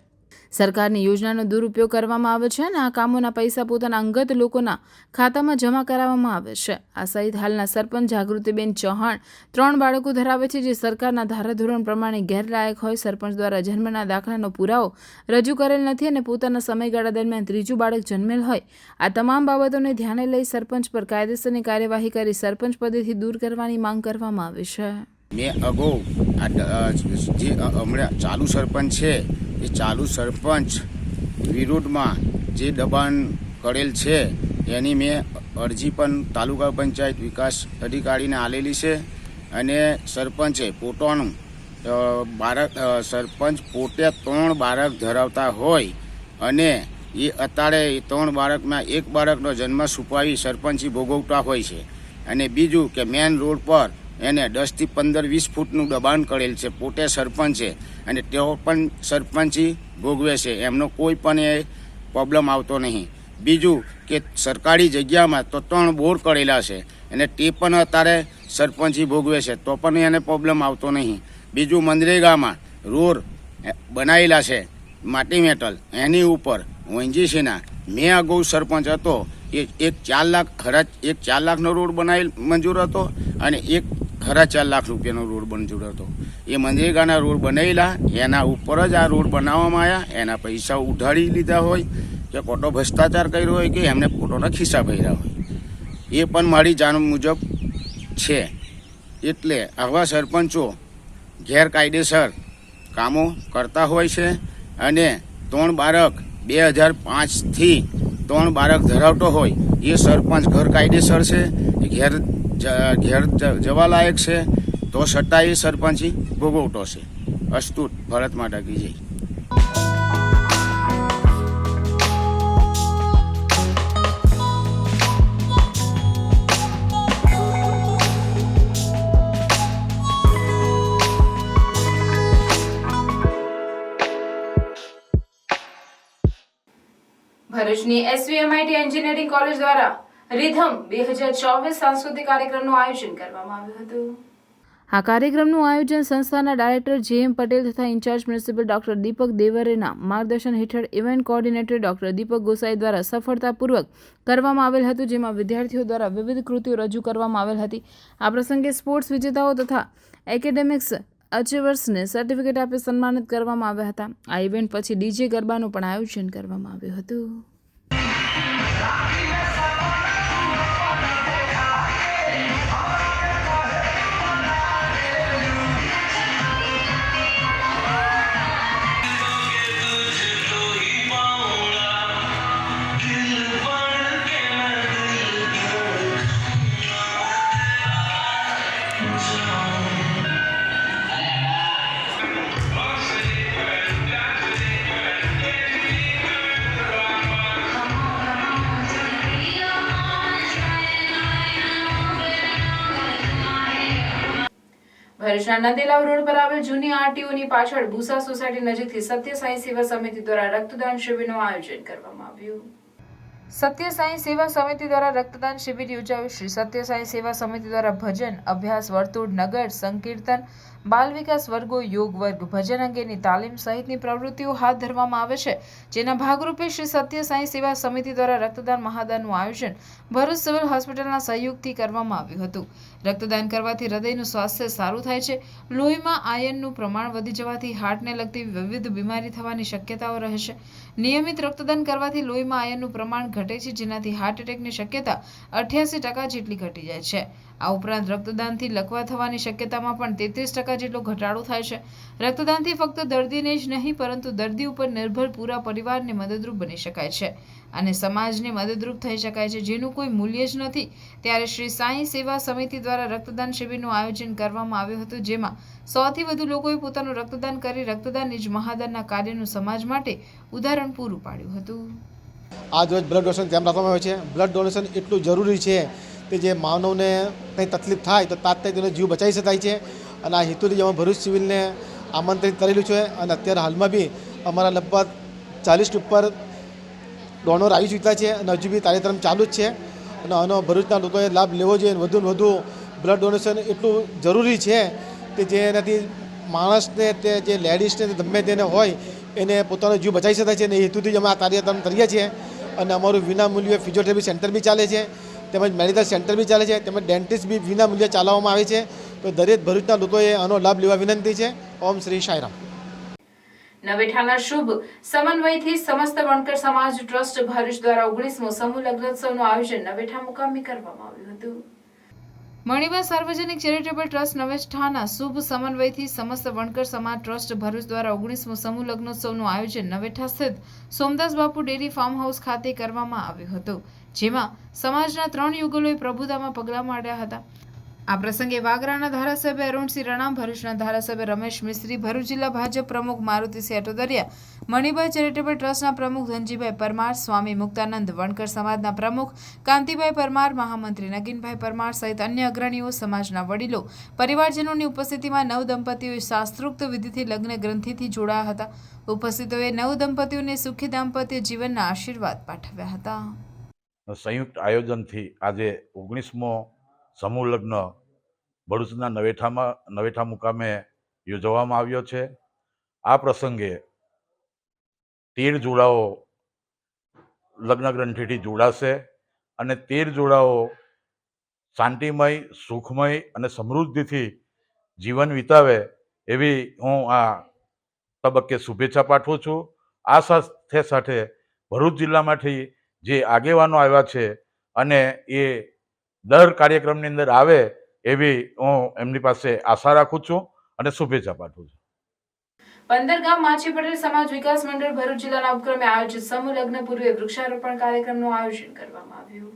સરકારની યોજનાનો દુરુપયોગ કરવામાં આવે છે અને આ કામોના પૈસા પોતાના અંગત લોકોના ખાતામાં જમા કરાવવામાં આવે છે. આ સહિત હાલના સરપંચ જાગૃતિબેન ચૌહાણ 3 બાળકો ધરાવે છે, જે સરકારના ધારાધોરણ પ્રમાણે ગેરલાયક હોય. સરપંચ દ્વારા જન્મના દાખલાનો પુરાવો રજૂ કરેલ નથી અને પોતાના સમયગાળા દરમિયાન 3જું બાળક જન્મેલ હોય. આ તમામ બાબતોને ધ્યાને લઈ સરપંચ પર કાયદેસરની કાર્યવાહી કરી સરપંચ પદેથી દૂર કરવાની માંગ કરવામાં આવી છે. મેં અગાઉ જે હમણાં ચાલુ સરપંચ છે એ ચાલુ સરપંચ વિરુદ્ધમાં જે દબાણ કરેલ છે એની મેં અરજી પણ તાલુકા પંચાયત વિકાસ અધિકારીને આલેલી છે અને સરપંચે પોતાનું સરપંચ પોતે 3 બાળક ધરાવતા હોય અને એ અત્યારે 3 બાળકમાં 1 બાળકનો જન્મ છુપાવી સરપંચી ભોગવતા હોય છે અને બીજું કે મેન રોડ પર એને 10 થી 15 20 ફૂટનું દબાણ કરેલ છે. પોતે સરપંચ છે અને તેઓ પણ સરપંચી ભોગવે છે, એમનો કોઈ પણ એ પ્રોબ્લેમ આવતો નહીં. બીજું કે સરકારી જગ્યામાં તો 3 બોર કરેલા છે અને તે પણ અત્યારે સરપંચી ભોગવે છે તો પણ એને પ્રોબ્લેમ આવતો નહીં. બીજું મનરેગામાં રોડ બનાવેલા છે માટી મેટલ, એની ઉપર ONGCના મેં અગાઉ સરપંચ હતો એક 4 લાખનો રોડ બનાવેલ મંજૂર હતો અને 4.5 લાખ રૂપિયાનો રોડ મંજૂર હતો. એ મનરેગાના રોડ બનાવેલા એના ઉપર જ આ રોડ બનાવવામાં આવ્યા. એના પૈસા ઉધારી લીધા હોય કે ખોટો ભ્રષ્ટાચાર કર્યો હોય કે એમને પોતાના ખિસ્સા ભર્યા હોય, એ પણ મારી જાણ મુજબ છે. એટલે આવા સરપંચો ગેરકાયદેસર કામો કરતા હોય છે અને 3 બાળક 2005થી 3 બાળક ધરાવતો હોય એ સરપંચ ગેરકાયદેસર છે, એ ઘેર જવાલાયક છે, તો છતાં એ સરપંચી ભોગવટો છે. અસ્તુ ભારત માતા કી જય. ભરૂચની એસવીએમઆઈટી એન્જિનિયરિંગ કોલેજ દ્વારા રિધમ 2024 સાંસ્કૃતિક કાર્યક્રમનું આયોજન કરવામાં આવ્યું હતું. આ કાર્યક્રમનું આયોજન સંસ્થાના ડાયરેક્ટર જે.એમ. પટેલ તથા ઇન્ચાર્જ પ્રિન્સિપલ ડોક્ટર દીપક દેવરેના માર્ગદર્શન હેઠળ ઇવેન્ટ કોઓર્ડિનેટર ડોક્ટર દીપક ગોસાઈ દ્વારા સફળતાપૂર્વક કરવામાં આવેલ હતું, જેમાં વિદ્યાર્થીઓ દ્વારા વિવિધ કૃતિઓ રજૂ કરવામાં આવેલ હતી. આ પ્રસંગે સ્પોર્ટ્સ વિજેતાઓ તથા એકેડેમિક્સ અચીવર્સને સર્ટિફિકેટ આપી સન્માનિત કરવામાં આવ્યા હતા. આ ઇવેન્ટ પછી ડીજે ગરબાનું પણ આયોજન કરવામાં આવ્યું હતું. ભરૂચના નંદેલાવ રોડ પર આવેલ જૂની આરટીઓની પાછળ ભૂસા સોસાયટી નજીકથી સત્ય સાંઈ સેવા સમિતિ દ્વારા રક્તદાન શિબિરનું આયોજન કરવામાં આવ્યું. સત્ય સાંઈ સેવા સમિતિ દ્વારા રક્તદાન શિબિર યોજાયું. શ્રી સત્ય સાંઈ સેવા સમિતિ દ્વારા ભજન, અભ્યાસ વર્તુળ, નગર સંકીર્તન, બાલ વિકાસ વર્ગો, યોગ વર્ગ, ભજન અંગેની તાલીમ સહિતની પ્રવૃત્તિઓ હાથ ધરવામાં આવે છે, જેના ભાગરૂપે શ્રી સત્ય સાંઈ સેવા સમિતિ દ્વારા રક્તદાન મહાદાનનું આયોજન ભરૂચ સિવિલ હોસ્પિટલના સહયોગથી કરવામાં આવ્યું હતું. રક્તદાન કરવાથી હૃદયનું સ્વાસ્થ્ય સારું થાય છે, લોહીમાં આયર્નનું પ્રમાણ વધી જવાથી હાર્ટને લગતી વિવિધ બીમારી થવાની શક્યતાઓ રહે છે. નિયમિત રક્તદાન કરવાથી લોહીમાં આયર્નનું પ્રમાણ ઘટે છે, જેનાથી હાર્ટ એટેકની શક્યતા 88% જેટલી ઘટી જાય છે. આ ઉપરાંત રક્તદાનથી લકવા થવાની શક્યતામાં પણ 33% જેટલો ઘટાડો થાય છે. રક્તદાનથી ફક્ત દર્દીને જ નહીં પરંતુ દર્દી ઉપર નિર્ભર પૂરા પરિવારને મદદરૂપ બની શકાય છે અને સમાજને મદદરૂપ થઈ શકાય છે, જેનું કોઈ મૂલ્ય જ નથી. ત્યારે શ્રી સાંઈ સેવા સમિતિ દ્વારા રક્તદાન શિબિરનું આયોજન કરવામાં આવ્યું હતું, જેમાં 100થી વધુ લોકોએ પોતાનું રક્તદાન કરી રક્તદાન નિજ મહાદાનના કાર્યનું સમાજ માટે ઉદાહરણ પૂરું પાડ્યું હતું. આજ રોજ બ્લડ ડોનેશન કેમ્પ રાખવામાં આવ્યો છે. બ્લડ ડોનેશન એટલું જરૂરી છે કે જે માનવને કંઈ તકલીફ થાય તો તાત્કાલિક તેનો જીવ બચાવી શકાય છે. અને આ હેતુથી અમે ભરૂચ સિવિલને આમંત્રિત કરેલું છે અને અત્યારે હાલમાં બી અમારા લગભગ 40 ઉપર ડોનર આવી ચૂક્યા છે અને હજુ બી કાર્યક્રમ ચાલુ જ છે. અને આનો ભરૂચના લોકોએ લાભ લેવો જોઈએ. વધુને વધુ બ્લડ ડોનેશન એટલું જરૂરી છે કે જેનાથી માણસને તે જે લેડીઝને ગમે તેને હોય એને પોતાનો જીવ બચાવી શકાય છે. અને એ હેતુથી જ અમે આ કાર્યક્રમ કરીએ છીએ. અને અમારું વિનામૂલ્યે ફિઝિયોથેરાપી સેન્ટર બી ચાલે છે, તેમજ મેડિકલ સેન્ટર બી ચાલે છે, તેમજ ડેન્ટિસ્ટ બી વિનામૂલ્યે ચલાવવામાં આવે છે. તો દરેક ભરૂચના લોકોએ આનો લાભ લેવા વિનંતી છે. ઓમ શ્રી સાંઈરામ. નવેઠાના શુભ સમન્વયથી સમસ્ત વણકર સમાજ ટ્રસ્ટ ભરૂચ દ્વારા 19મો સમૂહ લગ્નોત્સવનું આયોજન નવેઠા મુકામે કરવામાં આવ્યું હતું. મણિબા સાર્વજનિક ચેરિટેબલ ટ્રસ્ટ નવેઠાના શુભ સમન્વયથી સમસ્ત વણકર સમાજ ટ્રસ્ટ ભરૂચ દ્વારા 19મો સમૂહ લગ્નોત્સવનું આયોજન નવેઠા સ્થિત સોમદાસ બાપુ ડેરી ફાર્મ હાઉસ ખાતે કરવામાં આવ્યું હતું, જેમાં સમાજના 3 યુગલોએ પ્રભુતામાં પગલાં માંડ્યા હતા. આ પ્રસંગે વાગરાના ધારાસભ્ય અરુણસિંહ રણામ, ભરૂચના ધારાસભ્ય રમેશ મિસ્ત્રી, ભરૂચ જિલ્લા ભાજપ પ્રમુખ મારુતિસિંહ અટોદરિયા, મણિભાઈ ચેરિટેબલ ટ્રસ્ટના પ્રમુખ ધનજીભાઈ પરમાર, સ્વામી મુક્તાનંદ વણકર સમાજના પ્રમુખ કાંતિભાઈ પરમાર, મહામંત્રી નગીનભાઈ પરમાર સહિત અન્ય અગ્રણીઓ, સમાજના વડીલો, પરિવારજનોની ઉપસ્થિતિમાં નવ દંપતીઓએ શાસ્ત્રોક્ત વિધિથી લગ્ન ગ્રંથિથી જોડાયા હતા. ઉપસ્થિતોએ નવ દંપતીઓને સુખી દાંપત્ય જીવનના આશીર્વાદ પાઠવ્યા હતા. સંયુક્ત આયોજનથી આજે 19મો સમૂહ લગ્ન ભરૂચના નવેઠા મુકામે યોજવામાં આવ્યો છે. આ પ્રસંગે 13 જોડાઓ લગ્ન ગ્રંથિથી જોડાશે અને 13 જોડાઓ શાંતિમય, સુખમય અને સમૃદ્ધિથી જીવન વિતાવે એવી હું આ તબક્કે શુભેચ્છા પાઠવું છું. આ સાથે સાથે ભરૂચ જિલ્લામાંથી જે આગેવાનો આવ્યા છે અને એ દર કાર્યક્રમની અંદર આવે એવી હું એમની પાસે આશા રાખું છું અને શુભેચ્છા પાઠવું છું. 15 ગામ માછી પટેલ સમાજ વિકાસ મંડળ ભરૂચ જિલ્લાના ઉપક્રમે આયોજિત સમૂહ લગ્ન પૂર્વે વૃક્ષારોપણ કાર્યક્રમનું આયોજન કરવામાં આવ્યું.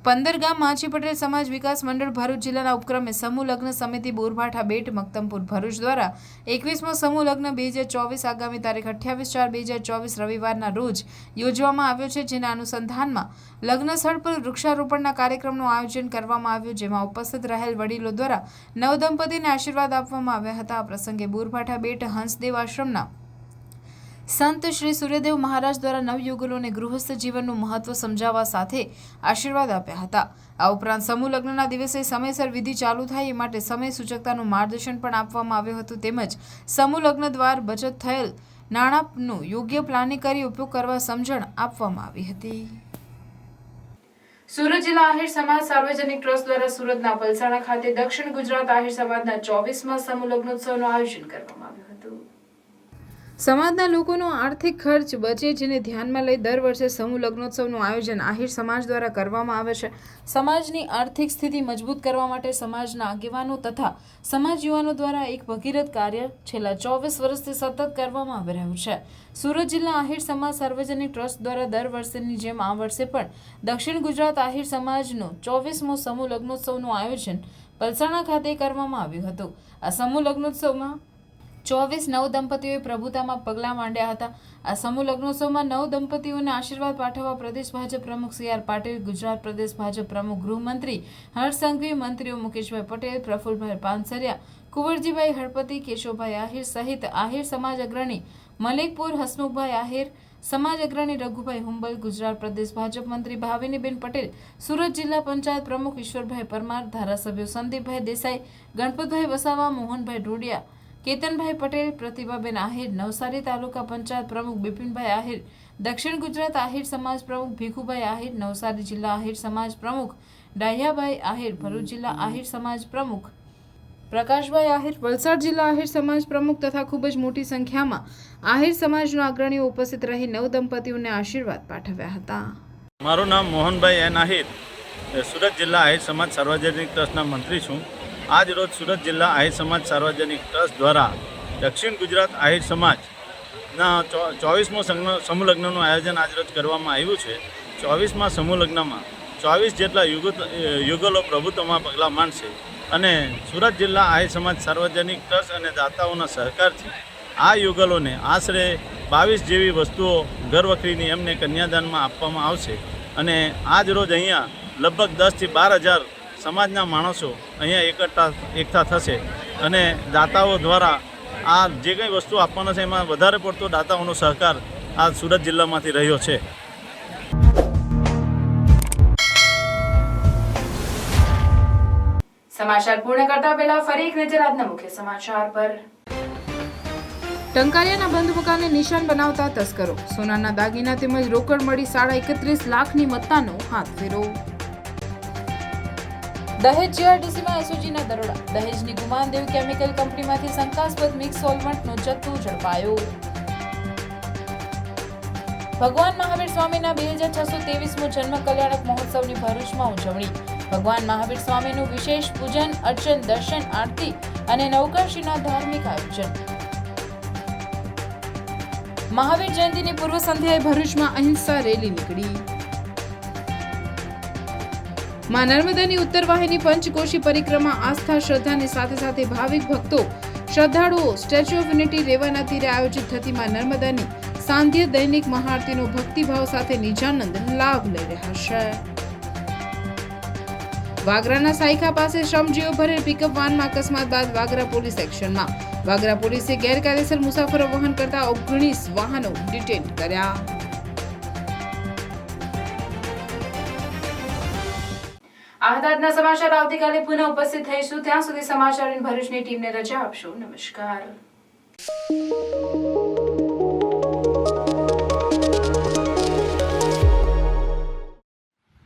15 ગામ માછી પટેલ સમાજ વિકાસ મંડળ ભરૂચ જિલ્લાના ઉપક્રમે સમૂહ લગ્ન સમિતિ બોરભાઠા બેટ મક્તમપુર ભરૂચ દ્વારા 21મો સમૂહ લગ્ન 2024 આગામી તારીખ 28/4/2024 રવિવારના રોજ યોજવામાં આવ્યો છે, જેના અનુસંધાનમાં લગ્ન સ્થળ પર વૃક્ષારોપણના કાર્યક્રમનું આયોજન કરવામાં આવ્યું, જેમાં ઉપસ્થિત રહેલ વડીલો દ્વારા નવદંપતીને આશીર્વાદ આપવામાં આવ્યા હતા. આ પ્રસંગે બોરભાઠા બેટ હંસદેવ આશ્રમના સંત શ્રી સૂર્યદેવ મહારાજ દ્વારા નવયુગલોને ગૃહસ્થ જીવનનું મહત્વ સમજાવવા સાથે આશીર્વાદ આપ્યા હતા. આ ઉપરાંત સમૂહ લગ્નના દિવસે સમયસર વિધિ ચાલુ થાય એ માટે સમય સૂચકતાનું માર્ગદર્શન પણ આપવામાં આવ્યું હતું, તેમજ સમૂહ લગ્ન દ્વારા બચત થયેલ નાણાંનું યોગ્ય પ્લાનિંગ કરી ઉપયોગ કરવા સમજણ આપવામાં આવી હતી. સુરત જિલ્લા આહિર સમાજ સાર્વજનિક ટ્રસ્ટ દ્વારા સુરતના પલસાણા ખાતે દક્ષિણ ગુજરાત આહિર સમાજના 24મા સમૂહ લગ્નોત્સવનું આયોજન કરવામાં આવ્યું હતું. સમાજના લોકોનો આર્થિક ખર્ચ બચે, જેને ધ્યાનમાં લઈ દર વર્ષે સમૂહ લગ્નોત્સવનું આયોજન આહિર સમાજ દ્વારા કરવામાં આવે છે. સમાજની આર્થિક સ્થિતિ મજબૂત કરવા માટે સમાજના આગેવાનો તથા સમાજ યુવાનો દ્વારા એક ભગીરથ કાર્ય છેલ્લા 24 વર્ષથી સતત કરવામાં આવી રહ્યું છે. સુરત જિલ્લા આહિર સમાજ સાર્વજનિક ટ્રસ્ટ દ્વારા દર વર્ષની જેમ આ વર્ષે પણ દક્ષિણ ગુજરાત આહિર સમાજનો 24મો સમૂહ લગ્નોત્સવનું આયોજન પલસાણા ખાતે કરવામાં આવ્યું હતું. આ સમૂહ લગ્નોત્સવમાં 24 નવ દંપતીઓએ પ્રભુતામાં પગલાં માંડ્યા હતા. આ સમૂહ લગ્નોત્સવમાં નવ દંપતીઓને આશીર્વાદ પાઠવવા પ્રદેશ ભાજપ પ્રમુખ CR પાટીલ, ગુજરાત પ્રદેશ ભાજપ પ્રમુખ ગૃહમંત્રી હર્ષ સંઘવી, મંત્રીઓ મુકેશભાઈ પટેલ, પ્રફુલભાઈ પાનસરિયા, કુંવરજીભાઈ હળપતિ, કેશવભાઈ આહિર સહિત આહિર સમાજ અગ્રણી મલિકપુર હસમુખભાઈ આહિર, સમાજ અગ્રણી રઘુભાઈ હુંબલ, ગુજરાત પ્રદેશ ભાજપ મંત્રી ભાવિનીબેન પટેલ, સુરત જિલ્લા પંચાયત પ્રમુખ ઈશ્વરભાઈ પરમાર, ધારાસભ્યો સંદીપભાઈ દેસાઈ, ગણપતભાઈ વસાવા, મોહનભાઈ ઢોડિયા, કેતનભાઈ પટેલ, પ્રતિભાબેન આહિર, નવસારી તાલુકા પંચાયત પ્રમુખ બિપિનભાઈ આહિર, દક્ષિણ ગુજરાત આહિર સમાજ પ્રમુખ ભીખુભાઈ આહિર, નવસારી જિલ્લા આહિર સમાજ પ્રમુખ ડાહ્યાભાઈ આહિર, ભરૂચ જિલ્લા આહિર સમાજ પ્રમુખ પ્રકાશભાઈ આહિર, વલસાડ જિલ્લા આહિર સમાજ પ્રમુખ તથા ખૂબ જ મોટી સંખ્યામાં આહિર સમાજના અગ્રણીઓ ઉપસ્થિત રહી નવ દંપતીઓને આશીર્વાદ પાઠવ્યા હતા. મારું નામ મોહનભાઈ એન આહિર, સુરત જિલ્લા આહિર સમાજ સાર્વજનિક ટ્રસ્ટના મંત્રી છું. આજ રોજ સુરત જિલ્લા આહિર સમાજ સાર્વજનિક ટ્રસ્ટ દ્વારા દક્ષિણ ગુજરાત આહિર સમાજના 24મો સમૂહ લગ્નનું આયોજન આજરોજ કરવામાં આવ્યું છે. 24મા સમૂહ લગ્નમાં 24 જેટલા યુગલો પ્રભુત્વમાં પગલાં માંડશે અને સુરત જિલ્લા આહિર સમાજ સાર્વજનિક ટ્રસ્ટ અને દાતાઓના સહકારથી આ યુગલોને આશરે 22 જેવી વસ્તુઓ ઘરવખરીની એમને કન્યાદાનમાં આપવામાં આવશે અને આજ રોજ અહીંયા લગભગ 10 થી 12 હજાર સમાજના માણસો અહીંયા એકઠા થશે અને દાતાઓ દ્વારા આ જે કંઈ વસ્તુ આપવાના છે એમાં વધારે પડતો દાતાઓનો સહકાર આ સુરત જિલ્લામાંથી રહ્યો છે. સમાચાર પૂર્ણ કરતા પહેલા ફરી એક નજર આજના મુખ્ય સમાચાર પર. ટંકારિયાના બંધ મકાનને નિશાન બનાવતા તસ્કરો, સોનાના દાગીના તેમજ રોકડ મળી 31.5 લાખની મત્તાનો હાથ ફેરો. દહેજ જીઆરડીસીમાં એસઓજીના દરોડા, દહેજની ગુમાનદેવ કેમિકલ કંપનીમાંથી શંકાસ્પદ મિક્સ સોલ્વન્ટનો જથ્થો ઝડપાયો. ભગવાન મહાવીર સ્વામીના 2623મો જન્મ કલ્યાણક મહોત્સવની ભરૂચમાં ઉજવણી. ભગવાન મહાવીર સ્વામીનું વિશેષ પૂજન અર્ચન, દર્શન, આરતી અને નવકાશીના ધાર્મિક આયોજન. મહાવીર જયંતિની પૂર્વ સંધ્યાએ ભરૂચમાં અહિંસા રેલી નીકળી. માં નર્મદાની ઉત્તર વાહિની પંચકોશી પરિક્રમા આસ્થા શ્રદ્ધાની સાથે સાથે ભાવિક ભક્તો શ્રદ્ધાળુઓ સ્ટેચ્યુ ઓફ યુનિટી રેવાના તીરે આયોજિત થતી માં નર્મદાની સાંધ્ય દૈનિક મહાઆરતીનો ભક્તિભાવ સાથે નિજાનંદ લાભ લઈ રહ્યા છે. વાગરાના સાયખા પાસે શ્રમજીવો ભરેલ પિકઅપ વાનમાં અકસ્માત બાદ વાગરા પોલીસ એક્શનમાં. વાગરા પોલીસે ગેરકાયદેસર મુસાફરો વહન કરતા 19 વાહનો ડિટેન કર્યા. આ હતા આજના સમાચાર. આવતીકાલે પુનઃ ઉપસ્થિત થઈશું. ત્યાં સુધી સમાચાર ભરૂચની ટીમને રજા આપશો. નમસ્કાર.